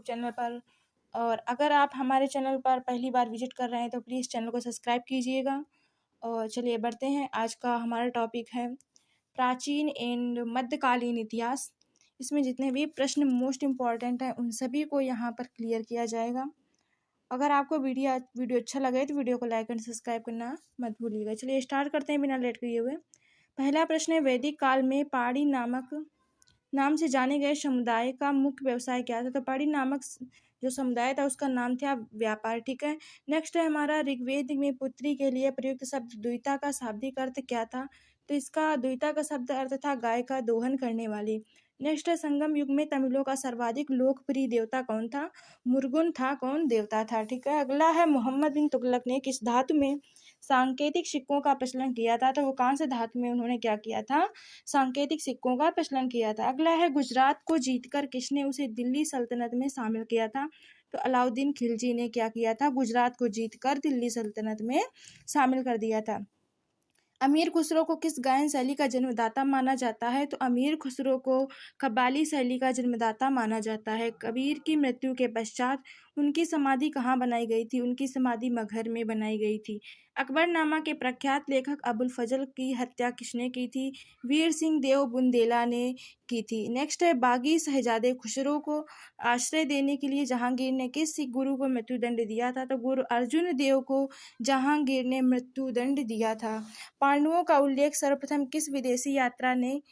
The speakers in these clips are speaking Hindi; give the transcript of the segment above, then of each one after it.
चैनल पर। और अगर आप हमारे चैनल पर पहली बार विजिट कर रहे हैं तो प्लीज़ चैनल को सब्सक्राइब कीजिएगा। और चलिए बढ़ते हैं, आज का हमारा टॉपिक है प्राचीन एंड मध्यकालीन इतिहास। इसमें जितने भी प्रश्न मोस्ट इम्पॉर्टेंट हैं उन सभी को यहाँ पर क्लियर किया जाएगा। अगर आपको वीडियो अच्छा लगे तो वीडियो को लाइक एंड सब्सक्राइब करना मत भूलिएगा। चलिए स्टार्ट करते हैं बिना लेट किए हुए। पहला प्रश्न है, वैदिक काल में पाड़ी नामक नाम से जाने गए समुदाय का मुख्य व्यवसाय क्या था? तो पाड़ी नामक जो समुदाय था उसका नाम था व्यापार। ठीक है। नेक्स्ट है हमारा, ऋग्वेद में पुत्री के लिए प्रयुक्त शब्द द्विता का शाब्दिक अर्थ क्या था? तो इसका द्विता का शब्द अर्थ था गाय का दोहन करने वाली। नेक्स्ट है, संगम युग में तमिलों का सर्वाधिक लोकप्रिय देवता कौन था? मुर्गुन था कौन देवता था। ठीक है। अगला है, मोहम्मद बिन तुगलक ने किस धातु में सांकेतिक सिक्कों का प्रचलन किया था? तो वो कौन से धातु में उन्होंने क्या किया था? सांकेतिक सिक्कों का प्रचलन किया था। अगला है, गुजरात को जीतकर किसने उसे दिल्ली सल्तनत में शामिल किया था? तो अलाउद्दीन खिलजी ने क्या किया था? गुजरात को जीतकर दिल्ली सल्तनत में शामिल कर दिया था। अमीर खुसरो को किस गायन शैली का जन्मदाता माना जाता है? तो अमीर खुसरो को कव्वाली शैली का जन्मदाता माना जाता है। कबीर की मृत्यु के पश्चात उनकी समाधि कहाँ बनाई गई थी? उनकी समाधि मगहर में बनाई गई थी। अकबरनामा के प्रख्यात लेखक अबुल फजल की हत्या किसने की थी? वीर सिंह देव बुंदेला ने की थी। नेक्स्ट है, बागी शहजादे खुसरो को आश्रय देने के लिए जहांगीर ने किस सिख गुरु को मृत्युदंड दिया था? तो गुरु अर्जुन देव को जहांगीर ने मृत्युदंड दिया था। पांडवों का उल्लेख सर्वप्रथम किस विदेशी यात्रा में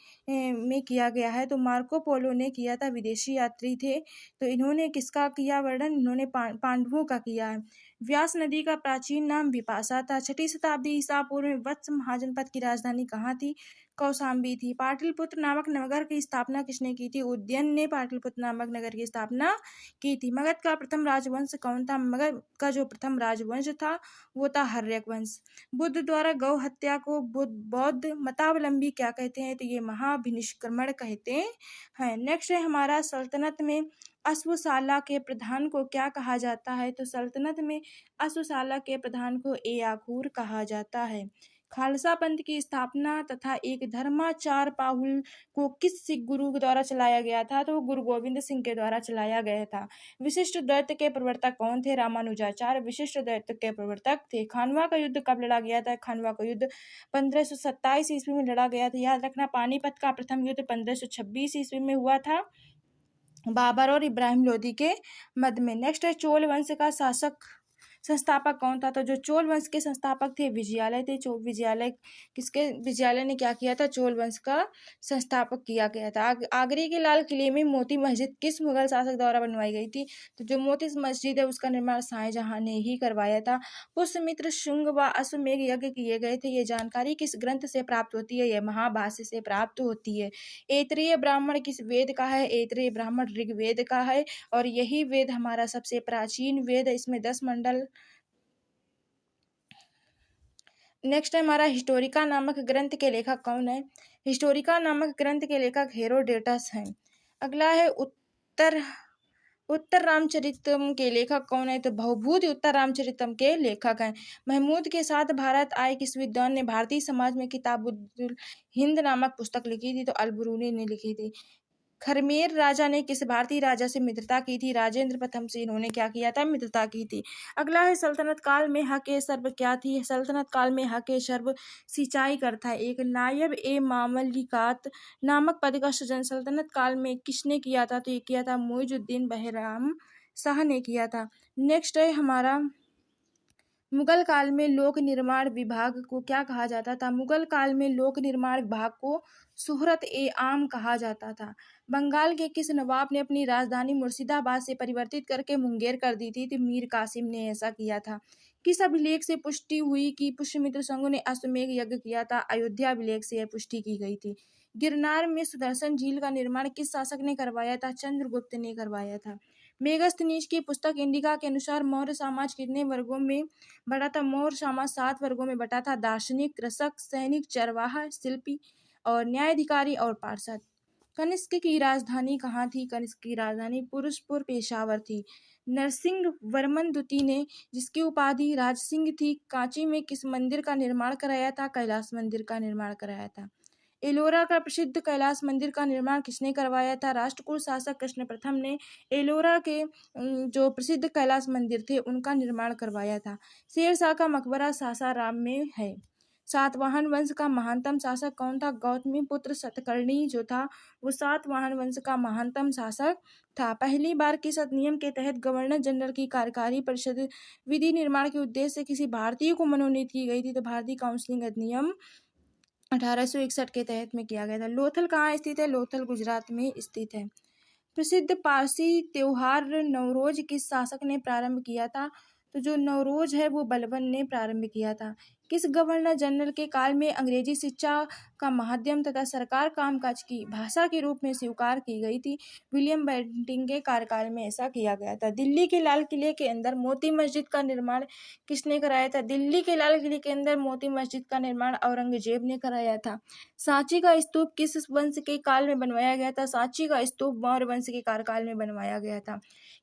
किया गया है? तो मार्को पोलो ने किया था, विदेशी यात्री थे। तो इन्होंने किसका किया वर्णन? इन्होंने पांडवों का किया है। व्यास नदी का प्राचीन नाम विपाशा था। 6ठी शताब्दी ईसा पूर्व में वत्स महाजनपद की राजधानी कहाँ थी? कौशाम्बी थी। पाटलिपुत्र नामक नगर की स्थापना किसने की थी? उदयन ने पाटलिपुत्र नामक नगर की स्थापना की थी। मगध का प्रथम राजवंश कौन था? मगध का जो प्रथम राजवंश था वो था हर्यक वंश। बुद्ध द्वारा गौ हत्या को बौद्ध मतावलंबी क्या कहते हैं? तो ये महाभिनिष्क्रमण कहते हैं। नेक्स्ट है हमारा, सल्तनत में अश्वशाला के प्रधान को क्या कहा जाता है? तो सल्तनत में अश्वशाला के प्रधान को एयाखूर कहा जाता है। खालसा पंथ की स्थापना तथा एक धर्माचार पाहुल को किस सिख गुरु के द्वारा चलाया गया था? तो गुरु गोविंद सिंह के द्वारा चलाया गया था। विशिष्ट द्वैत के प्रवर्तक कौन थे? रामानुजाचार्य विशिष्ट द्वैत के प्रवर्तक थे। खानवा का युद्ध कब लड़ा गया था? खानवा का युद्ध 1527 ईस्वी में लड़ा गया था। याद रखना, पानीपत का प्रथम युद्ध 1526 ईस्वी में हुआ था, बाबर और इब्राहिम लोदी के मध्य में। नेक्स्ट है, चोल वंश का संस्थापक कौन था? तो जो चोल वंश के संस्थापक थे विजयालय थे। विजयालय ने क्या किया था? चोल वंश का संस्थापक किया गया था। आगरे के लाल किले में मोती मस्जिद किस मुगल शासक द्वारा बनवाई गई थी? तो जो मोती मस्जिद है उसका निर्माण शाहजहां ने ही करवाया था। पुष्यमित्र शुंग व अश्वमेध यज्ञ किए गए थे। ये जानकारी किस ग्रंथ से प्राप्त होती है? यह महाभाष्य से प्राप्त होती है। ऐतरेय ब्राह्मण किस वेद का है? ऐतरेय ब्राह्मण ऋग्वेद का है और यही वेद हमारा सबसे प्राचीन वेद है। इसमें 10 मंडल। नेक्स्ट है हमारा, हिस्टोरिका नामक ग्रंथ के लेखक कौन है? हिस्टोरिका नामक ग्रंथ के लेखक हेरोडेटस हैं। अगला है, उत्तर रामचरितम के लेखक कौन है? तो भवभूति उत्तर रामचरितम के लेखक हैं। महमूद के साथ भारत आए किस विद्वान ने भारतीय समाज में किताबुल हिंद नामक पुस्तक लिखी थी? तो अलबरूनी ने लिखी थी। खरमेर राजा ने किस भारतीय राजा से मित्रता की थी? राजेंद्र प्रथम से इन्होंने क्या किया था? मित्रता की थी। अगला है, सल्तनत काल में हक सर्ब क्या थी? सल्तनत काल में हक सर्ब सिंचाई करता है। एक नायब ए मामलिकात नामक पद का सृजन सल्तनत काल में किसने किया था? तो ये किया था मुइजुद्दीन बहराम शाह ने किया था। नेक्स्ट है हमारा, मुगल काल में लोक निर्माण विभाग को क्या कहा जाता था? मुगल काल में लोक निर्माण विभाग को शोहरत ए आम कहा जाता था। बंगाल के किस नवाब ने अपनी राजधानी मुर्शिदाबाद से परिवर्तित करके मुंगेर कर दी थी? तो मीर कासिम ने ऐसा किया था। किस अभिलेख से पुष्टि हुई कि पुष्यमित्र संघ ने अश्वमेध यज्ञ किया था? अयोध्या अभिलेख से यह पुष्टि की गई थी। गिरनार में सुदर्शन झील का निर्माण किस शासक ने करवाया था? चंद्रगुप्त ने करवाया था। मेगस्थनीज की पुस्तक इंडिका के अनुसार मौर्य समाज कितने वर्गों में बटा था? मौर्य समाज 7 वर्गों में बटा था। दार्शनिक, कृषक, सैनिक, चरवाहा, शिल्पी और न्यायाधिकारी और पार्षद। कनिष्क की राजधानी कहाँ थी? कनिष्क की राजधानी पुरुषपुर पेशावर थी। नरसिंह वर्मन द्वितीय ने, जिसकी उपाधि राजसिंह थी, कांची में किस मंदिर का निर्माण कराया था? कैलाश मंदिर का निर्माण कराया था। एलोरा का प्रसिद्ध कैलाश मंदिर का निर्माण किसने करवाया था? राष्ट्रकूट शासक कृष्ण प्रथम ने एलोरा के जो प्रसिद्ध कैलाश मंदिर थे उनका निर्माण करवाया था। शेरशाह का मकबरा सासाराम में है। सातवाहन वंश का महानतम शासक कौन था? गौतमी पुत्र सतकर्णी जो था वो सातवाहन वंश का महानतम शासक था। पहली बार किस अधिनियम के तहत गवर्नर जनरल की कार्यकारी परिषद विधि निर्माण के उद्देश्य से किसी भारतीय को मनोनीत की गई थी? तो भारतीय काउंसिलिंग अधिनियम 1861 के तहत में किया गया था। लोथल कहाँ स्थित है? लोथल गुजरात में स्थित है। प्रसिद्ध पारसी त्योहार नवरोज किस शासक ने प्रारंभ किया था? तो जो नवरोज है वो बलबन ने प्रारंभ किया था। किस गवर्नर जनरल के काल में अंग्रेजी शिक्षा का माध्यम तथा सरकार कामकाज की भाषा के रूप में स्वीकार की गई थी? विलियम बेंटिंक के कार्यकाल में ऐसा किया गया था। दिल्ली के लाल किले के अंदर मोती मस्जिद का निर्माण किसने कराया था? दिल्ली के लाल किले के अंदर मोती मस्जिद का निर्माण औरंगजेब ने कराया था। सांची का स्तूप किस वंश के काल में बनवाया गया था? सांची का स्तूप मौर्य वंश के कार्यकाल में बनवाया गया था।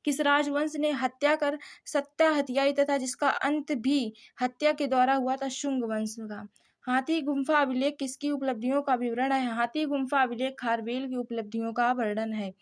किस राजवंश ने हत्या कर सत्ता हत्याई तथा जिसका अंत भी हत्या के द्वारा हुआ था? शुंग वंश का। हाथी गुम्फा अभिलेख किसकी उपलब्धियों का विवरण है? हाथी गुम्फा अभिलेख खारवेल की उपलब्धियों का वर्णन है।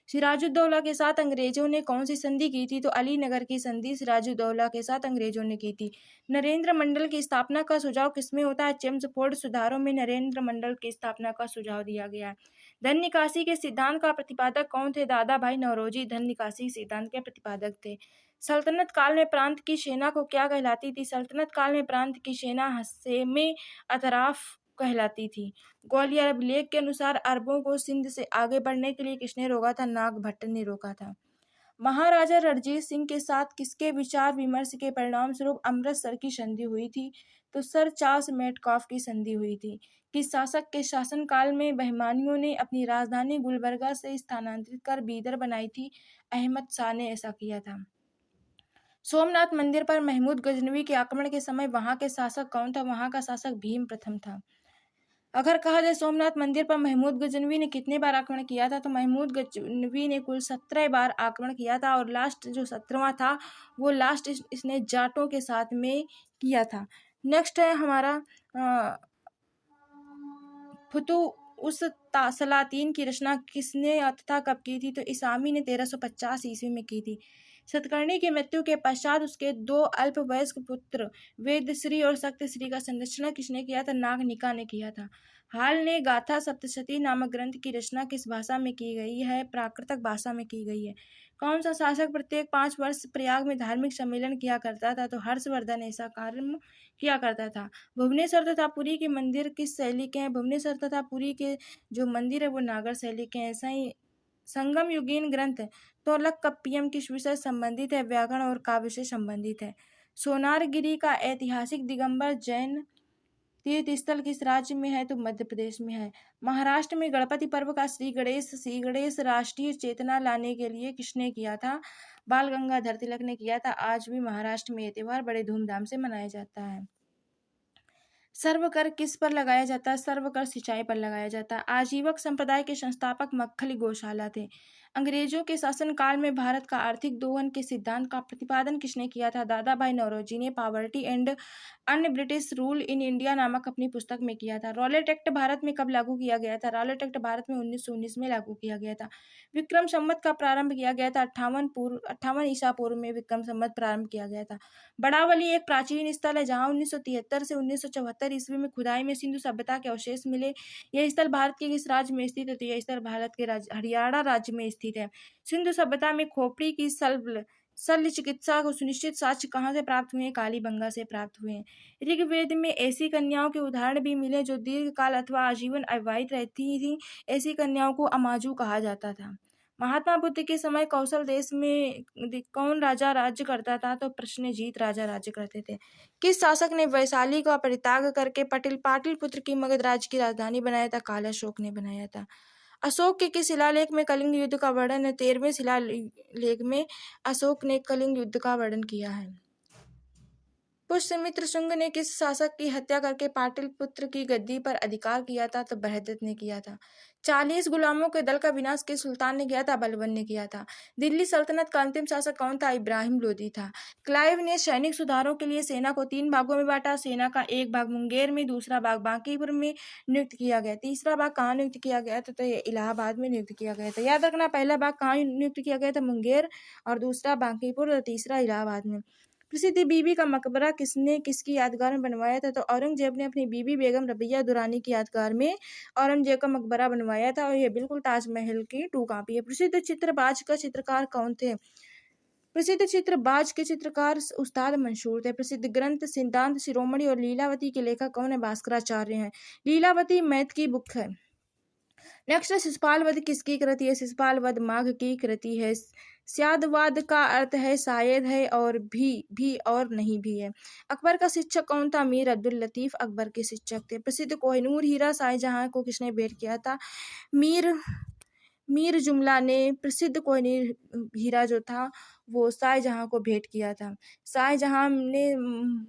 सिराजुद्दौला के साथ अंग्रेजों ने कौन सी संधि की थी? तो अलीनगर की संधि सिराजुद्दौला के साथ अंग्रेजों ने की थी। नरेंद्र मंडल की स्थापना का सुझाव किसमें होता है? चेम्सफोर्ड सुधारों में नरेंद्र मंडल की स्थापना का सुझाव दिया गया है। धन निकासी के सिद्धांत का प्रतिपादक कौन थे? दादा भाई नौरोजी धन निकासी सिद्धांत के प्रतिपादक थे। सल्तनत काल में प्रांत की सेना को क्या कहलाती थी? सल्तनत काल में प्रांत की सेना हसेमे अतराफ कहलाती थी। ग्वालियर अभिलेख के अनुसार अरबों को सिंध से आगे बढ़ने के लिए किसने रोका था? नागभट्ट ने रोका था। महाराजा रणजीत सिंह के साथ किसके विचार विमर्श के परिणाम स्वरूप अमृतसर की संधि हुई थी? तो सर चार्ल्स मेटकॉफ की संधि हुई थी। किस शासक के शासनकाल में बहमानियों ने अपनी राजधानी गुलबर्गा से स्थानांतरित कर बीदर बनाई थी? अहमद शाह ने ऐसा किया था। सोमनाथ मंदिर पर महमूद गजनवी के आक्रमण के समय वहां के शासक कौन था? वहां का शासक भीम प्रथम था। अगर कहा जाए सोमनाथ मंदिर पर महमूद गजनवी ने कितने बार आक्रमण किया था? तो महमूद गजनवी ने कुल 17 बार आक्रमण किया था और लास्ट जो 17वां था वो लास्ट इसने जाटों के साथ में किया था। नेक्स्ट है हमारा फुतु उस सलातीन की रचना किसने तथा कब की थी? तो इसामी ने 1350 ईस्वी में की थी। सतकर्णी की मृत्यु के पश्चात उसके 2 अल्पवयस्क पुत्र वेदश्री और शक्तश्री का संरक्षण किसने किया था? नागनिका ने किया था। हाल ने गाथा सप्तशती नामक ग्रंथ की रचना किस भाषा में की गई है? प्राकृतक भाषा में की गई है। कौन सा शासक प्रत्येक 5 वर्ष प्रयाग में धार्मिक सम्मेलन किया करता था? तो हर्षवर्धन ऐसा कार्य किया करता था। भुवनेश्वर तथा पुरी के मंदिर किस शैली के हैं? भुवनेश्वर तथा पुरी के जो मंदिर है वो नागर शैली के हैं। ऐसा ही संगम युगीन ग्रंथ तोलकप्पियम किस विषय संबंधित है? व्याकरण और काव्य से संबंधित है। सोनारगिरी का ऐतिहासिक दिगंबर जैन तीर्थ स्थल किस राज्य में है? तो मध्य प्रदेश में है। महाराष्ट्र में गणपति पर्व का श्री गणेश राष्ट्रीय चेतना लाने के लिए किसने किया था? बाल गंगाधर तिलक ने किया था। आज भी महाराष्ट्र में ये त्योहार बड़े धूमधाम से मनाया जाता है। सर्व कर किस पर लगाया जाता है? सर्व कर सिंचाई पर लगाया जाता है। आजीवक संप्रदाय के संस्थापक मक्खली गोशाला थे। अंग्रेजों के शासनकाल में भारत का आर्थिक दोहन के सिद्धांत का प्रतिपादन किसने किया था? दादा भाई नौरोजी ने poverty and un British rule in India नामक अपनी पुस्तक में किया था। रॉलेट एक्ट भारत में कब लागू किया गया था? रॉलेट एक्ट भारत में 1919 में लागू किया गया था। विक्रम संवत का प्रारंभ किया गया था 58 ईसा पूर्व में विक्रम संवत प्रारंभ किया गया था। बड़ावली एक प्राचीन स्थल है जहाँ 1973 से 1974 ईस्वी में खुदाई में सिंधु सभ्यता के अवशेष मिले। यह स्थल भारत के किस राज्य में स्थित है? तो यह स्थल भारत के राज्य हरियाणा राज्य में स्थित है। सिंधु सभ्यता में खोपड़ी की शल्य चिकित्सा को सुनिश्चित साक्ष्य कहाँ से प्राप्त हुए? कालीबंगा से प्राप्त हुए। ऋग्वेद में ऐसी कन्याओं के उदाहरण भी मिले जो दीर्घ काल अथवा आजीवन अविवाहित रहती थी। ऐसी कन्याओं को अमाजू कहा जाता था। महात्मा बुद्ध के समय कौशल देश में कौन राजा राज्य करता था? तो प्रश्नजीत राजा राज्य करते थे। किस शासक ने वैशाली का परित्याग करके पाटलिपुत्र की मगध राज्य की राजधानी बनाया था? काल अशोक ने बनाया था। अशोक के किस शिलालेख में कलिंग युद्ध का वर्णन है? 13वें शिलालेख में अशोक ने कलिंग युद्ध का वर्णन किया है। पुष्यमित्र शुंग ने किस शासक की हत्या करके पाटलिपुत्र की गद्दी पर अधिकार किया था? तो बृहद्रथ ने किया था। 40 गुलामों के दल का विनाश किस सुल्तान ने किया था? बलबन ने किया था। दिल्ली सल्तनत का अंतिम शासक कौन था? इब्राहिम लोदी था। क्लाइव ने सैनिक सुधारों के लिए सेना को 3 भागों में बांटा। सेना का एक भाग मुंगेर में, दूसरा भाग बांकीपुर में नियुक्त किया गया, तीसरा भाग कहाँ नियुक्त किया गया था? तो ये इलाहाबाद में नियुक्त किया गया था। याद रखना, पहला भाग कहाँ नियुक्त किया गया था? मुंगेर, और दूसरा बांकीपुर, और तीसरा इलाहाबाद में। प्रसिद्ध बीबी का मकबरा किसने किसकी यादगार में बनवाया था? तो औरंगजेब ने अपनी बीबी बेगम रबिया दुरानी की यादगार में औरंगजेब का मकबरा बनवाया था, और यह बिल्कुल ताजमहल की 2 कॉपी है। प्रसिद्ध चित्रबाज का चित्रकार कौन थे? प्रसिद्ध चित्रबाज के चित्रकार उस्ताद मंसूर थे। प्रसिद्ध ग्रंथ सिद्धांत शिरोमणि और लीलावती के लेखक कौन है? भास्कराचार्य हैं। लीलावती मैथ की बुक है। नेक्स्ट, शिशुपाल वध किसकी कृति है? शिशुपाल वध माघ की कृति है। स्यादवाद का अर्थ है शायद है, और भी और नहीं भी है। अकबर का शिक्षक कौन था? मीर अब्दुल लतीफ अकबर के शिक्षक थे। प्रसिद्ध कोहिनूर हीरा शाहजहां को किसने भेंट किया था? मीर मीर जुमला ने प्रसिद्ध कोहिनूर हीरा जो था वो शाहजहां को भेंट किया था। शाहजहां ने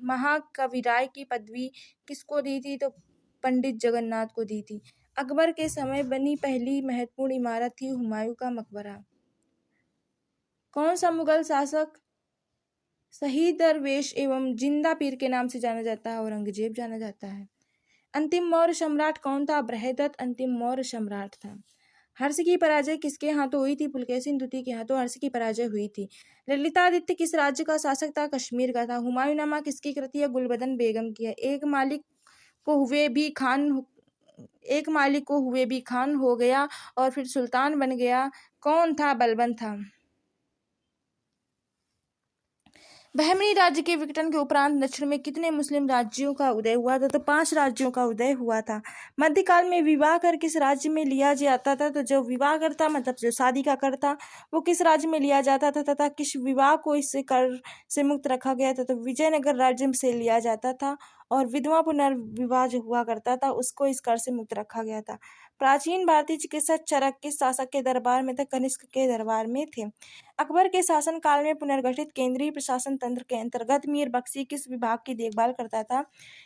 महाकविराय की पदवी किसको दी थी? तो पंडित जगन्नाथ को दी थी। अकबर के समय बनी पहली महत्वपूर्ण इमारत थी हुमायूं का मकबरा। कौन सा मुगल शासक शहीद दरवेश एवं जिंदा पीर के नाम से जाना जाता है? औरंगजेब जाना जाता है। अंतिम मौर्य सम्राट कौन था? बृहद्रथ अंतिम मौर्य सम्राट था। हर्ष की पराजय किसके हाथों हुई थी? पुलकेशिन द्वितीय के हाथों हर्ष की पराजय हुई थी। ललितादित्य किस राज्य का शासक था? कश्मीर का था। हुमायूंनामा किसकी कृति है? गुलबदन बेगम की है। एक मालिक को हुए भी खान हो गया और फिर सुल्तान बन गया, कौन था? बलबन था। बहमनी राज्य के विघटन के उपरांत दक्षिण में कितने मुस्लिम राज्यों का उदय हुआ था? तो 5 राज्यों का उदय हुआ था। मध्यकाल में विवाह कर किस राज्य में लिया जाता था? तो जो विवाह करता मतलब जो शादी का करता वो किस राज्य में लिया जाता था, तथा किस विवाह को इससे कर से मुक्त रखा गया था? तो विजयनगर राज्य से लिया जाता था, और विधवा पुनर्विवाह जो हुआ करता था उसको इस कर से मुक्त रखा गया था। प्राचीन भारतीय चिकित्सक चरक किस शासक के दरबार में थे? कनिष्क के दरबार में थे। अकबर के शासन काल में पुनर्गठित केंद्रीय प्रशासन तंत्र के अंतर्गत मीर बख्शी किस विभाग की देखभाल करता था?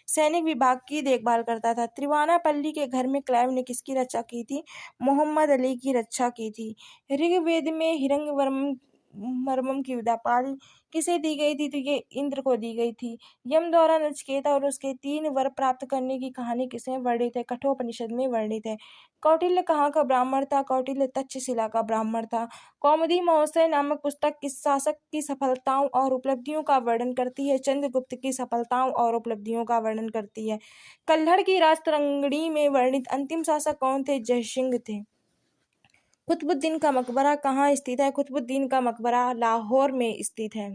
सैनिक विभाग की देखभाल करता था। त्रिवानापल्ली के घर में क्लाइव ने किसकी रक्षा की थी? मोहम्मद अली की रक्षा की थी। ऋग्वेद में हिरण्यवर्मम की उपाधि किसे दी गई थी? तो ये इंद्र को दी गई थी। यम द्वारा नचिकेता और उसके 3 वर प्राप्त करने की कहानी किसमें वर्णित है? कठोपनिषद में वर्णित है। कौटिल्य कहाँ का ब्राह्मण था? कौटिल्य तक्षशिला का ब्राह्मण था। कौमुदी महोत्सव नामक पुस्तक किस शासक की सफलताओं और उपलब्धियों का वर्णन करती है? चंद्रगुप्त की सफलताओं और उपलब्धियों का वर्णन करती है। कल्हड़ की राजतरंगिणी में वर्णित अंतिम शासक कौन थे? जयसिंह थे। कुतुबुद्दीन का मकबरा कहाँ स्थित है? कुतुबुद्दीन का मकबरा लाहौर में स्थित है।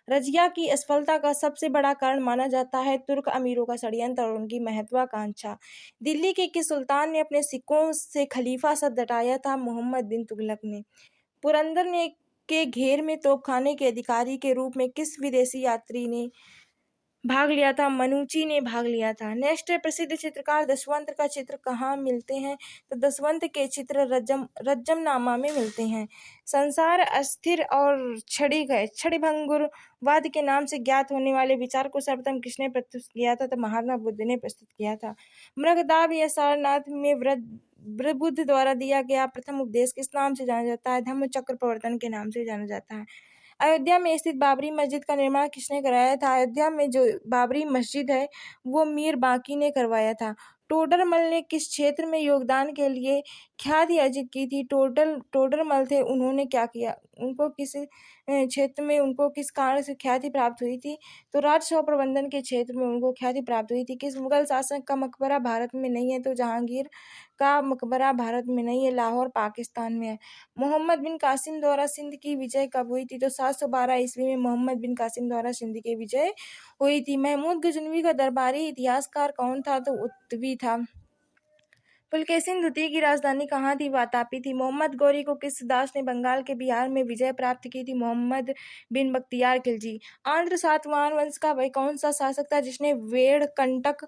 रजिया की असफलता का सबसे बड़ा कारण माना जाता है तुर्क अमीरों का षड्यंत्र और उनकी महत्वाकांक्षा। दिल्ली के किस सुल्तान ने अपने सिक्कों से खलीफा शब्द हटाया था? मोहम्मद बिन तुगलक ने। पुरंदर ने के घेर में तोपखाने के अधिकारी के रूप में किस विदेशी यात्री ने भाग लिया था? मनुची ने भाग लिया था। नेक्स्ट है, प्रसिद्ध चित्रकार दशवंत का चित्र कहाँ मिलते हैं? तो दशवंत के चित्र रज्जमनामा में मिलते हैं। संसार अस्थिर और क्षणिभंगुरवाद के नाम से ज्ञात होने वाले विचार को सर्वप्रथम किसने प्रस्तुत किया था? तो महात्मा बुद्ध ने प्रस्तुत किया था। मृगदाब या सारनाथ में बुद्ध द्वारा दिया गया प्रथम उपदेश किस नाम से जाना जाता है? धम्म चक्र प्रवर्तन के नाम से जाना जाता है। अयोध्या में स्थित बाबरी मस्जिद का निर्माण किसने कराया था? अयोध्या में जो बाबरी मस्जिद है वो मीर बांकी ने करवाया था। टोडरमल ने किस क्षेत्र में योगदान के लिए ख्याति अर्जित की थी? टोडरमल थे, उन्होंने क्या किया? उनको किस क्षेत्र में उनको किस कारण से ख्याति प्राप्त हुई थी? तो राजस्व प्रबंधन के क्षेत्र में उनको ख्याति प्राप्त हुई थी। किस मुगल शासक का मकबरा भारत में नहीं है? तो जहांगीर का मकबरा भारत में नहीं है, लाहौर पाकिस्तान में है। मोहम्मद बिन कासिम द्वारा सिंध की विजय कब हुई थी? तो 712 ईस्वी में मोहम्मद बिन कासिम द्वारा सिंध की विजय हुई थी। महमूद गजनवी का दरबारी इतिहासकार कौन था? तो उत्तवी था। पुलकेशिन द्वितीय की राजधानी कहाँ थी? वातापी थी। मोहम्मद गौरी को किस दास ने बंगाल के बिहार में विजय प्राप्त की थी? मोहम्मद बिन बख्तियार खिलजी। आंध्र सातवाहन वंश का वह कौन सा शासक था जिसने वेड़कंटक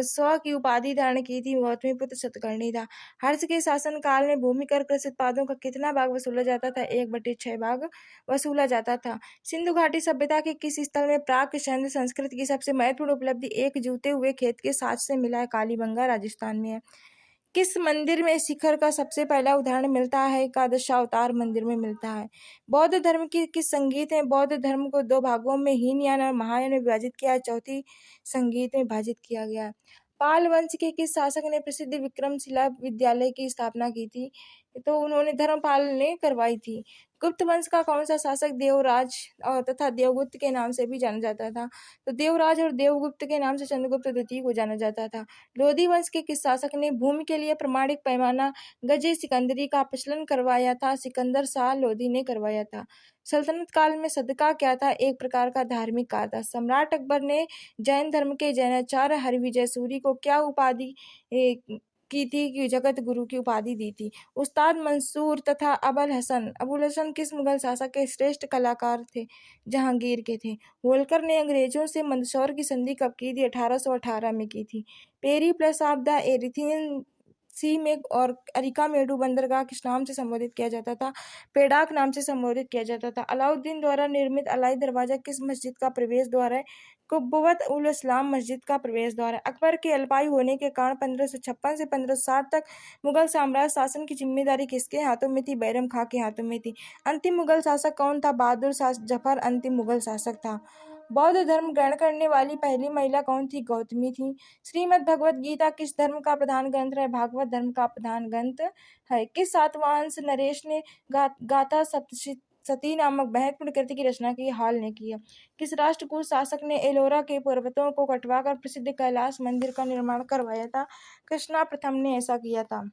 स्व की उपाधि धारण की थी? गौतमीपुत्र सतकर्णी था। हर्ष के शासन काल में भूमि कर कृषि उत्पादों का कितना भाग वसूला जाता था? 1/6 भाग वसूला जाता था। सिंधु घाटी सभ्यता के किस स्थल में प्राक चंद्र संस्कृति की सबसे महत्वपूर्ण उपलब्धि एक जूते हुए खेत के साथ से मिला है? कालीबंगा राजस्थान में है। किस मंदिर में शिखर का सबसे पहला उदाहरण मिलता है? एकादशावतार मंदिर में मिलता है। बौद्ध धर्म की किस संगीत है? बौद्ध धर्म को 2 भागों में हीनयान और महायान में विभाजित किया है, चौथी संगीत में विभाजित किया गया है। पाल वंश के किस शासक ने प्रसिद्ध विक्रमशिला विद्यालय की स्थापना की थी? तो उन्होंने धर्मपाल ने करवाई थी। गुप्त वंश का कौन सा शासक देवराज और तथा देवगुप्त के नाम से भी जाना जाता था? तो देवराज और देवगुप्त के नाम से चंद्रगुप्त द्वितीय को जाना जाता था। लोधी वंश के किस शासक ने भूमि के लिए प्रमाणिक पैमाना गजे सिकंदरी का प्रचलन करवाया था? सिकंदर शाह लोधी ने करवाया था। सल्तनत काल में सदका क्या था? एक प्रकार का धार्मिक कार्य था। सम्राट अकबर ने जैन धर्म के जैनाचार्य हरिविजय सूरी को क्या उपाधि की थी? कि जगत गुरु की उपाधि दी थी। उस्ताद मंसूर तथा अबुल हसन किस मुगल शासक के श्रेष्ठ कलाकार थे? जहांगीर के थे। होलकर ने अंग्रेजों से मंदसौर की संधि कब की थी? 1818 में की थी। पेरी प्लस ऑफ द एरिथियन सी में और अरिकामेडु बंदरगाह किस नाम से संबोधित किया जाता था? पेडाक नाम से संबोधित किया जाता था। अलाउद्दीन द्वारा निर्मित अलाई दरवाजा किस मस्जिद का प्रवेश द्वार है? कुब्बत उल इस्लाम मस्जिद का प्रवेश द्वार है। अकबर के अल्पायु होने के कारण 1556 से 1560 तक मुगल साम्राज्य शासन की जिम्मेदारी किसके हाथों में थी? बैरम खां के हाथों में थी। अंतिम मुगल शासक कौन था? बहादुर शाह जफर अंतिम मुगल शासक था। बौद्ध धर्म ग्रहण करने वाली पहली महिला कौन थी? गौतमी थी। श्रीमद् भगवत गीता किस धर्म का प्रधान ग्रंथ है? भागवत धर्म का प्रधान ग्रंथ है। किस सातवाहन नरेश ने गाथा सती नामक महत्वपूर्ण कृति की रचना की? हाल ने की है। किस राष्ट्रकूट शासक ने एलोरा के पर्वतों को कटवाकर प्रसिद्ध कैलाश मंदिर का निर्माण करवाया था? कृष्णा प्रथम ने ऐसा किया था।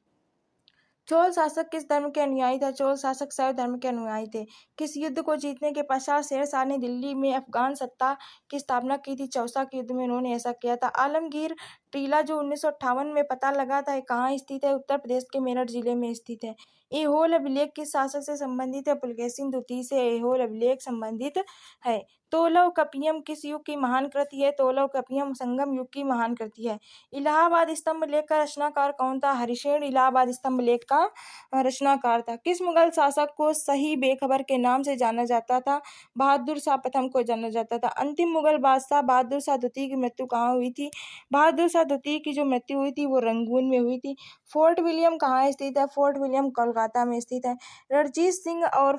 चोल शासक किस धर्म के अनुयायी था? चोल शासक शैव धर्म के अनुयायी थे। किस युद्ध को जीतने के पश्चात शेरशाह ने दिल्ली में अफगान सत्ता की स्थापना की थी? चौसा के युद्ध में उन्होंने ऐसा किया था। आलमगीर टीला जो 1958 में पता लगा था कहाँ स्थित है? उत्तर प्रदेश के मेरठ जिले में स्थित है। ऐहोल अभिलेख किस शासक से संबंधित है? पुलकेशिन द्वितीय से ऐहोल अभिलेख संबंधित है। तोलकपियम किस युग की महान कृति है? तोलकपियम संगम युग की महान कृति है। इलाहाबाद स्तंभ लेख का रचनाकार कौन था? हरिशेन इलाहाबाद स्तंभ लेख का रचनाकार था। किस मुगल शासक को सही बेखबर के नाम से जाना जाता था? बहादुर शाह प्रथम को जाना जाता था। अंतिम मुगल बादशाह बहादुर शाह द्वितीय की मृत्यु कहाँ हुई थी? बहादुर शाह द्वितीय की जो मृत्यु हुई थी वो रंगून में हुई थी। फोर्ट विलियम कहाँ स्थित है? फोर्ट विलियम कोलकाता में स्थित है। रणजीत सिंह और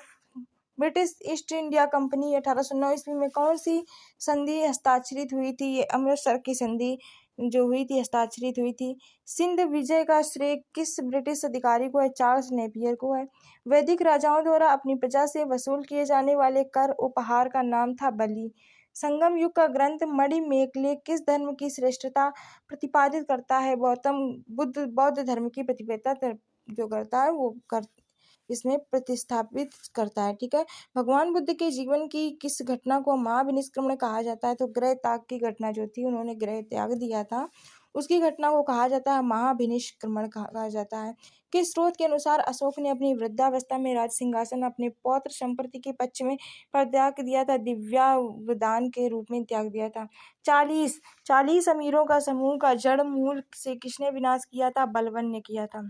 ब्रिटिश ईस्ट इंडिया कंपनी 1809 ईस्वी में कौन सी संधि हस्ताक्षरित हुई थी? ये अमृतसर की संधि जो हुई थी हस्ताक्षरित हुई थी। सिंध विजय का श्रेय किस ब्रिटिश अधिकारी को है? चार्ल्स नेपियर को है। वैदिक राजाओं द्वारा अपनी प्रजा से वसूल किए जाने वाले कर उपहार का नाम था बलि। संगम युग का ग्रंथ मणिमेखले किस धर्म की श्रेष्ठता प्रतिपादित करता है? गौतम बुद्ध बौद्ध धर्म की प्रतिबद्धता जो करता है वो इसमें प्रतिस्थापित करता है। ठीक है। भगवान बुद्ध के जीवन की किस घटना को महाविनिष्क्रमण कहा जाता है? तो गृह त्याग की घटना जो थी उन्होंने गृह त्याग दिया था उसकी घटना को कहा जाता है महाविनिष्क्रमण कहा जाता है। किस स्रोत के अनुसार अशोक ने अपनी वृद्धावस्था में राज सिंहासन अपने पौत्र संपत्ति के पक्ष में परित्याग दिया था? दिव्यावदान के रूप में त्याग दिया था। 40 अमीरों का समूह का जड़ मूल से किसने विनाश किया था? बलबन ने किया था।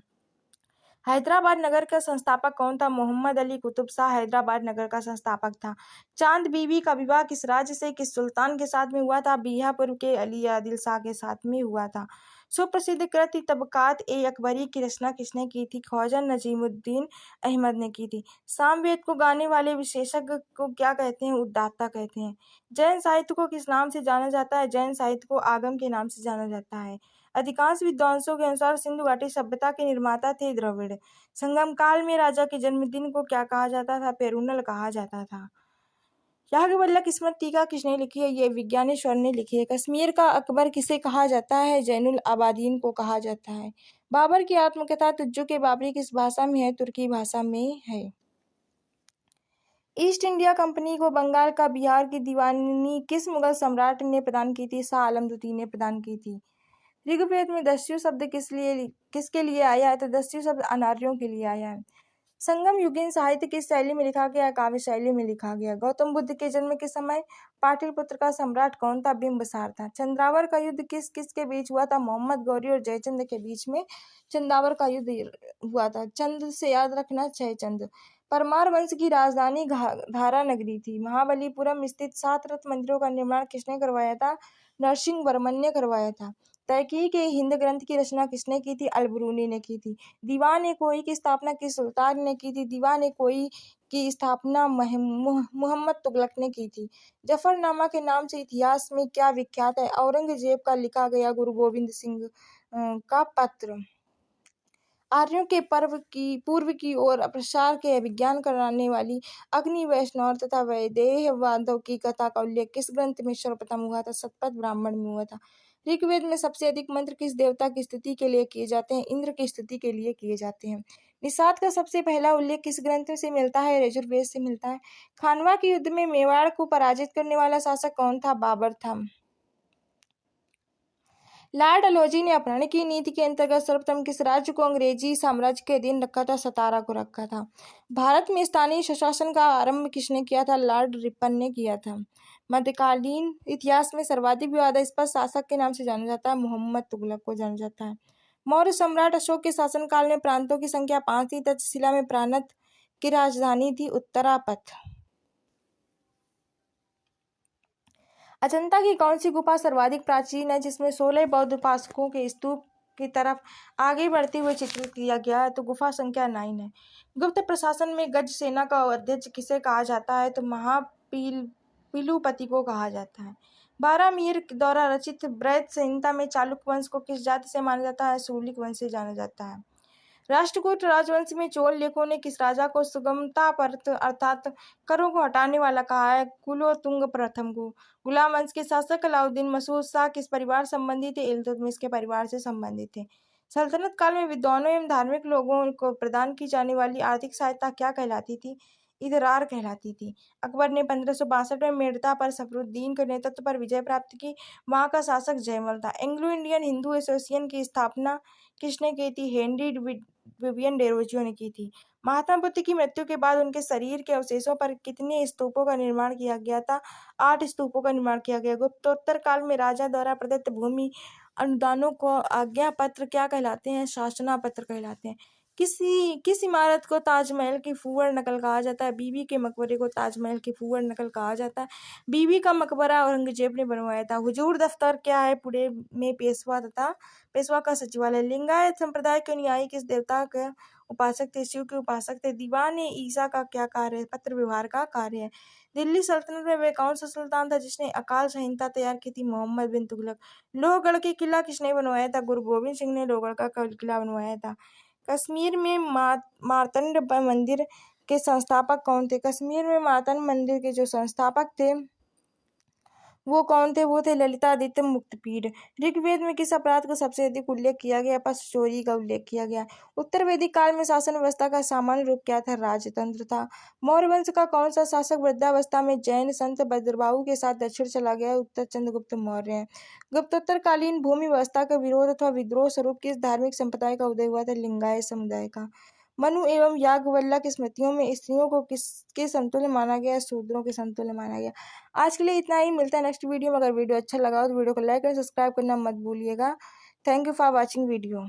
हैदराबाद नगर का संस्थापक कौन था? मोहम्मद अली कुतुब शाह हैदराबाद नगर का संस्थापक था। चांद बीबी का विवाह किस राज्य से किस सुल्तान के साथ में हुआ था? बीहापुर के अली आदिल शाह के साथ में हुआ था। सुप्रसिद्ध कृति तबकात ए अकबरी की रचना किसने की थी? ख्वाजा नजीमुद्दीन अहमद ने की थी। सामवेद को गाने वाले विशेषज्ञ को क्या कहते हैं? उद्दाता कहते हैं। जैन साहित्य को किस नाम से जाना जाता है? जैन साहित्य को आगम के नाम से जाना जाता है। अधिकांश विद्वांसों के अनुसार सिंधु घाटी सभ्यता के निर्माता थे द्रविड़। संगम काल में राजा के जन्मदिन को क्या कहा जाता था? पेरुनल कहा जाता था। याज्ञवल्क्य स्मृति टीका किसने लिखी है? ये विज्ञानेश्वर ने लिखी है। कश्मीर का अकबर किसे कहा जाता है? जैनुल आबादीन को कहा जाता है। बाबर की आत्मकथा तुज्जो के बाबरी किस भाषा में है? तुर्की भाषा में है। ईस्ट इंडिया कंपनी को बंगाल का बिहार की दीवानी किस मुगल सम्राट ने प्रदान की थी? शाह आलम द्वितीय ने प्रदान की थी। ऋग्वेद में दस्यु शब्द किसके लिए आया है? तो दस्यु शब्द अनार्यों के लिए आया है। संगम युगीन साहित्य किस शैली में लिखा गया? काव्य शैली में लिखा गया। गौतम बुद्ध के जन्म के समय पाटलिपुत्र का सम्राट कौन था? बिंबिसार था। चंद्रावर का युद्ध किस किस के बीच हुआ था? मोहम्मद गौरी और जयचंद के बीच में चंद्रावर का युद्ध हुआ था। चंद से याद रखना जयचंद। परमार वंश की राजधानी धारा नगरी थी। महाबलीपुरम स्थित 7 रथ मंदिरों का निर्माण किसने करवाया था? नरसिंह वर्मन ने करवाया था। तहकीक ए हिंद ग्रंथ की रचना किसने की थी? अलबरूनी ने की थी। दीवान ए कोई की स्थापना किस सुल्तान ने की थी? दीवान ए कोई की स्थापना मोहम्मद तुगलक ने की थी। जफरनामा के नाम से इतिहास में क्या विख्यात है? औरंगजेब का लिखा गया गुरु गोविंद सिंह का पत्र। आर्यों के पूर्व की ओर प्रसार के विज्ञान कराने वाली अग्नि वैष्णव तथा वैदेहवादों की कथा का उल्लेख किस ग्रंथ में सर्वप्रथम हुआ था? शतपथ ब्राह्मण में हुआ था। ऋग्वेद में सबसे अधिक मंत्र किस देवता की स्तुति के लिए किए जाते हैं? इंद्र की स्तुति के लिए किए जाते हैं। निषाद का सबसे पहला उल्लेख किस ग्रंथ से मिलता है? यजुर्वेद से मिलता है। खानवा के युद्ध में मेवाड़ को पराजित करने वाला शासक कौन था? बाबर था। लॉर्ड डलहौजी ने अपनाने की नीति के अंतर्गत सर्वप्रथम किस राज्य को अंग्रेजी साम्राज्य के अधीन रखा था? सतारा को रखा था। भारत में स्थानीय स्वशासन का आरंभ किसने किया था? लॉर्ड रिपन ने किया था। मध्यकालीन इतिहास में सर्वाधिक विवादास्पद शासक के नाम से जाना जाता है? मोहम्मद तुगलक को जाना जाता है। मौर्य सम्राट अशोक के शासनकाल में प्रांतों की संख्या 5 थी। तक्षशिला में प्रांत की राजधानी थी उत्तरापथ। अजंता की कौन सी गुफा सर्वाधिक प्राचीन है, जिसमें 16 बौद्ध उपासकों के स्तूप की तरफ आगे बढ़ते हुए चित्रित किया गया है? तो गुफा संख्या 9 है। गुप्त प्रशासन में गज सेना का अध्यक्ष किसे कहा जाता है? तो पिलुपति को कहा जाता है। बारामीर द्वारा रचित बृहत संहिता में चालुक्य वंश को किस जाति से माना जाता है? शूलिक वंश से जाना जाता है। राष्ट्रकूट राजवंश में चोल लेखों ने किस राजा को सुगमता परत अर्थात करों को हटाने वाला कहा है? कुलोतुंग प्रथम को। गुलाम वंश के शासक अलाउद्दीन मसूद शाह किस परिवार संबंधित थे? इल्तुतमिश के परिवार से संबंधित थे। सल्तनत काल में विद्वानों एवं धार्मिक लोगों को प्रदान की जाने वाली आर्थिक सहायता क्या कहलाती थी? इदरार कहलाती थी। अकबर ने 1562 में मेड़ता पर सफरुद्दीन के नेतृत्व पर विजय प्राप्त की। वहां का शासक जयमल था। एंग्लो इंडियन हिंदू एसोसिएशन की स्थापना किसने की थी? हेनरी विवियन डेरोजियो ने की थी। महात्मा बुद्ध की मृत्यु के बाद उनके शरीर के अवशेषों पर कितने स्तूपों का निर्माण किया गया था? 8 स्तूपों का निर्माण किया गया। गुप्तोत्तर काल में राजा द्वारा प्रदत्त भूमि अनुदानों को आज्ञा पत्र क्या कहलाते हैं? शासना पत्र कहलाते हैं। किस इमारत को ताजमहल की फूहड़ नकल कहा जाता है? बीबी के मकबरे को ताजमहल की फूहड़ नकल कहा जाता है। बीबी का मकबरा औरंगजेब ने बनवाया था। हुजूर दफ्तर क्या है? पुणे में पेशवा का सचिवालय। लिंगायत संप्रदाय के अनुयायी किस देवता के उपासक थे? शिव के उपासक थे। दीवान ए ईसा का क्या कार्य है? पत्र व्यवहार का कार्य है। दिल्ली सल्तनत में वह कौन सा सुल्तान था जिसने अकाल संहिता तैयार की थी? मोहम्मद बिन तुगलक। लोहगढ़ के किला किसने बनवाया था? गुरु गोविंद सिंह ने लोहगढ़ का किला बनवाया था। कश्मीर में मार्तंड मंदिर के संस्थापक कौन थे? कश्मीर में मार्तंड मंदिर के जो संस्थापक थे वो कौन थे? वो थे ललितादित्य मुक्तपीड। ऋग्वेद में किस अपराध का सबसे अधिक उल्लेख किया गया? पशु चोरी का उल्लेख किया गया। उत्तर वैदिक काल में शासन व्यवस्था का सामान्य रूप क्या था? राजतंत्र था। मौर्य वंश का कौन सा शासक वृद्धावस्था में जैन संत भद्रबाहु के साथ दक्षिण चला गया? उत्तर चंद्रगुप्त मौर्य है। गुप्तोत्तरकालीन भूमि व्यवस्था का विरोध अथवा विद्रोह स्वरूप किस धार्मिक संप्रदाय का उदय हुआ था? लिंगायत समुदाय का। मनु एवं याज्ञवल्क्य की स्मृतियों में स्त्रियों को किसके समतुल्य माना गया? शूद्रों के समतुल्य माना गया। आज के लिए इतना ही। मिलता है नेक्स्ट वीडियो में। अगर वीडियो अच्छा लगा हो तो वीडियो को लाइक और सब्सक्राइब करना मत भूलिएगा। Thank you for watching video.